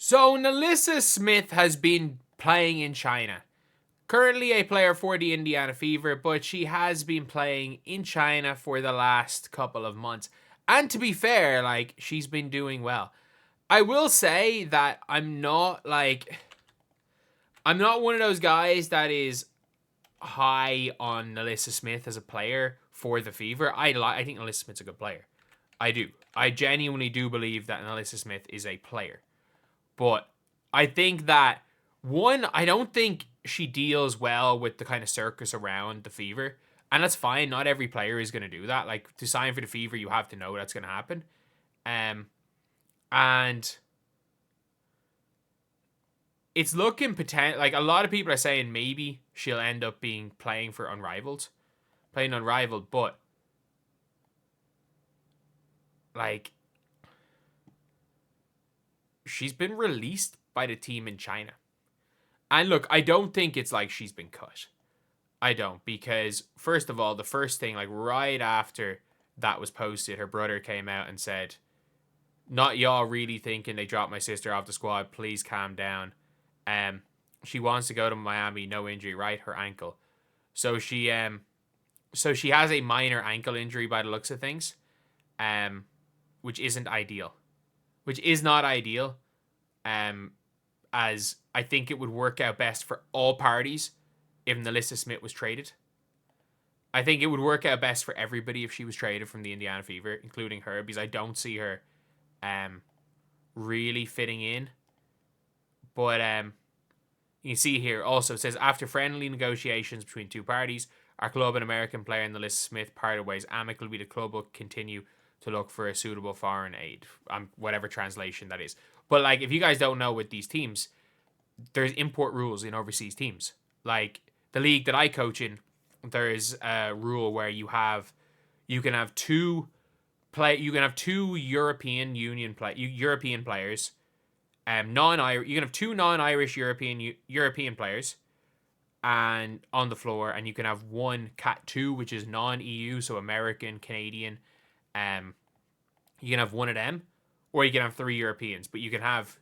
So NaLyssa Smith has been playing in China. Currently a player for the Indiana Fever, but she has been playing in China for the last couple of months. And to be fair, she's been doing well. I will say that I'm not one of those guys that is high on NaLyssa Smith as a player for the Fever. I think NaLyssa Smith's a good player. I do. I genuinely do believe that NaLyssa Smith is a player. But I think that, one, I don't think she deals well with the kind of circus around the Fever. And that's fine. Not every player is going to do that. To sign for the Fever, you have to know that's going to happen. And it's looking potential. A lot of people are saying maybe she'll end up playing Unrivaled. But she's been released by the team in China. And look, I don't think it's she's been cut. I don't, because first of all, the first thing, right after that was posted, her brother came out and said, "Not y'all really thinking they dropped my sister off the squad, please calm down. She wants to go to Miami, no injury, right? Her ankle." So she has a minor ankle injury by the looks of things, which isn't ideal. Which is not ideal, as I think it would work out best for all parties if NaLyssa Smith was traded. I think it would work out best for everybody if she was traded from the Indiana Fever, including her, because I don't see her really fitting in. But you can see here also, it says, after friendly negotiations between two parties, our club and American player NaLyssa Smith parted ways amicably. The club will continue to look for a suitable foreign aid, whatever translation that is. But if you guys don't know, with these teams, there's import rules in overseas teams. The league that I coach in, there's a rule where you can have two European Union European players, non-Irish. You can have two non-Irish European players, and on the floor, and you can have one Cat 2, which is non-EU, so American, Canadian. You can have one of them, or you can have three Europeans, but you can have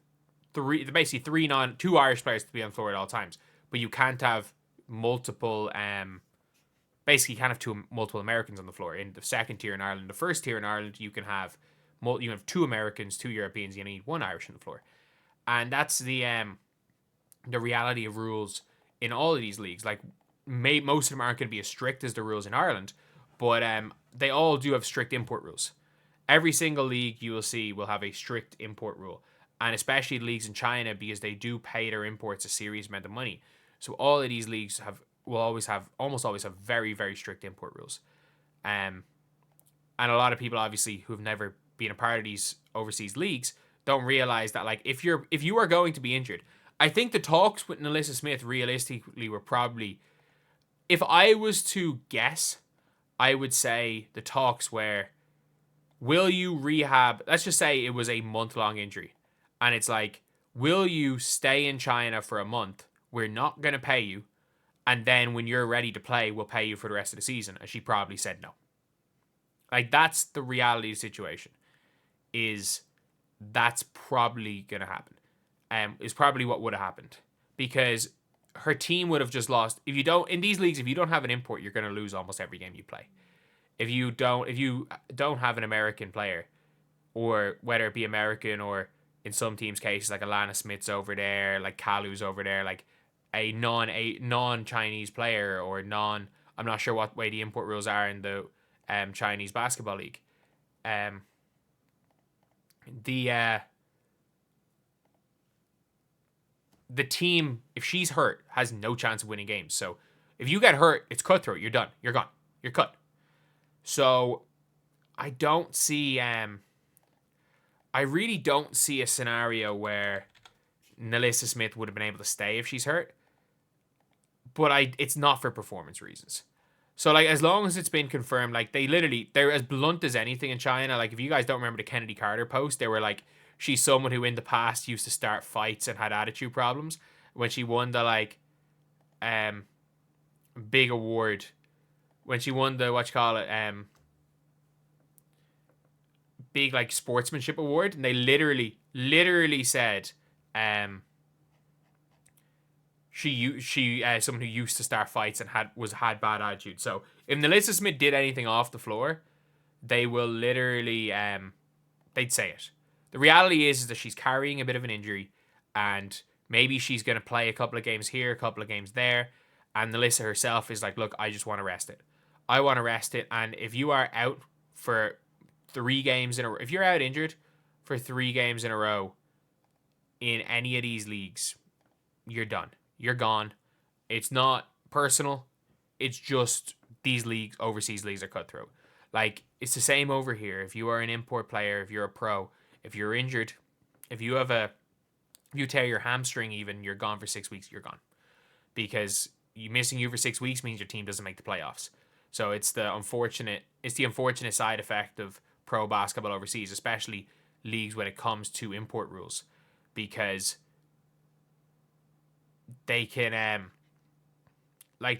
two Irish players to be on the floor at all times. But you can't have multiple. Basically, you can't have multiple Americans on the floor in the second tier in Ireland. The first tier in Ireland, you have two Americans, two Europeans. You need one Irish on the floor, and that's the reality of rules in all of these leagues. Most of them aren't going to be as strict as the rules in Ireland, but they all do have strict import rules. Every single league you will see will have a strict import rule, and especially leagues in China, because they do pay their imports a serious amount of money. So all of these leagues almost always have very, very strict import rules. And a lot of people, obviously, who have never been a part of these overseas leagues don't realize that if you are going to be injured, I think the talks with NaLyssa Smith realistically were probably, if I was to guess, I would say the talks were, will you rehab? Let's just say it was a month-long injury. And it's will you stay in China for a month? We're not going to pay you. And then when you're ready to play, we'll pay you for the rest of the season. And she probably said no. That's the reality of the situation. That's probably going to happen. Is probably what would have happened. Because her team would have just lost. In these leagues, if you don't have an import, you're going to lose almost every game you play. If you don't have an American player, or whether it be American, or in some teams' cases, Alana Smith's over there, Kalu's over there, a non-Chinese player, or I'm not sure what way the import rules are in the Chinese basketball league. The team, if she's hurt, has no chance of winning games. So if you get hurt, it's cutthroat. You're done. You're gone. You're cut. So I don't see. I really don't see a scenario where NaLyssa Smith would have been able to stay if she's hurt. But it's not for performance reasons. So as long as it's been confirmed, they're as blunt as anything in China. If you guys don't remember the Kennedy Carter post, they were she's someone who in the past used to start fights and had attitude problems. When she won the big award, when she won the big sportsmanship award, and they literally said She someone who used to start fights and had bad attitude. So if NaLyssa Smith did anything off the floor, they will literally they'd say it. The reality is that she's carrying a bit of an injury, and maybe she's going to play a couple of games here, a couple of games there, and NaLyssa herself is like, look, I just want to rest it. I want to rest it, and if you are out for 3 games in a row, if you're out injured for 3 games in a row in any of these leagues, you're done. You're gone. It's not personal. It's just these leagues, overseas leagues, are cutthroat. Like, it's the same over here. If you are an import player, if you're a pro, if you're injured, if you tear your hamstring even, you're gone for 6 weeks, you're gone. Because missing you for 6 weeks means your team doesn't make the playoffs. So it's the unfortunate side effect of pro basketball overseas, especially leagues when it comes to import rules. Because they can,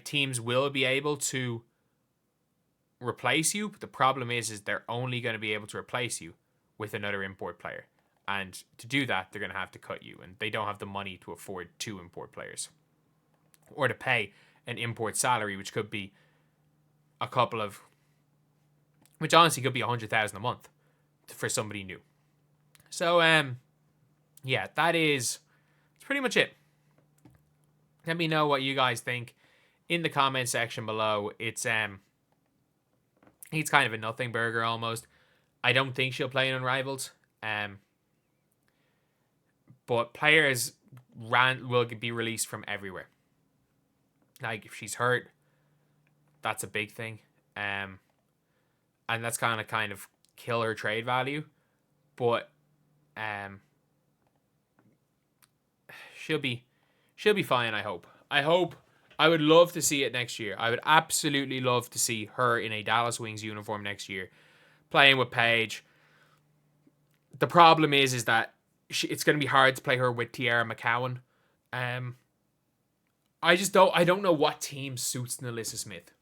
teams will be able to replace you, but the problem is they're only going to be able to replace you with another import player. And to do that, they're going to have to cut you, and they don't have the money to afford 2 import players. Or to pay an import salary, which could be which honestly could be $100,000 a month for somebody new. So, yeah, it's pretty much it. Let me know what you guys think in the comment section below. It's kind of a nothing burger almost. I don't think she'll play in Unrivaled. But players will be released from everywhere. Like, if she's hurt, that's a big thing. And that's kind of kill her trade value. But she'll be fine, I hope. I would love to see it next year. I would absolutely love to see her in a Dallas Wings uniform next year, playing with Paige. The problem is that it's going to be hard to play her with Tiara McCowan. I don't know what team suits NaLyssa Smith.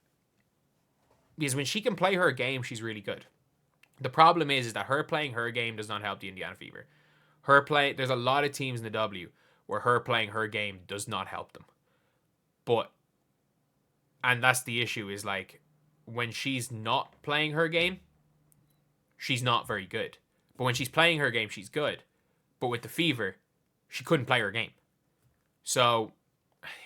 Because when she can play her game, she's really good. The problem is that her playing her game does not help the Indiana Fever. There's a lot of teams in the W where her playing her game does not help them. And that's the issue, is like, when she's not playing her game, she's not very good. But when she's playing her game, she's good. But with the Fever, she couldn't play her game. So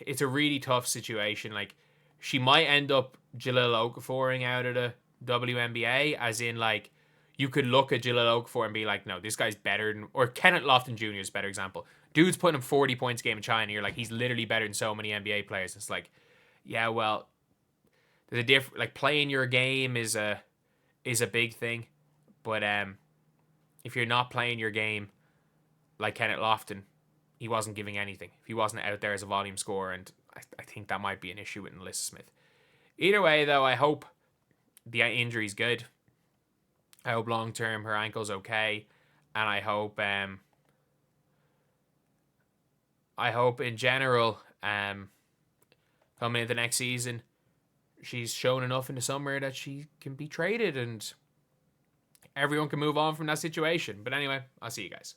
it's a really tough situation. Like, she might end up Jahlil Okaforing out of the WNBA, as in, like, you could look at Jahlil Okafor and be like, no, this guy's better than... Or Kenneth Lofton Jr. is a better example. Dude's putting him 40 points a game in China, and you're like, he's literally better than so many NBA players. It's like, yeah, well, there's a different... Like, playing your game is a big thing. But if you're not playing your game like Kenneth Lofton, he wasn't giving anything. If he wasn't out there as a volume scorer, and I think that might be an issue with NaLyssa Smith. Either way, though, I hope the injury's good. I hope long-term her ankle's okay. And I hope in general, coming into next season, she's shown enough in the summer that she can be traded and everyone can move on from that situation. But anyway, I'll see you guys.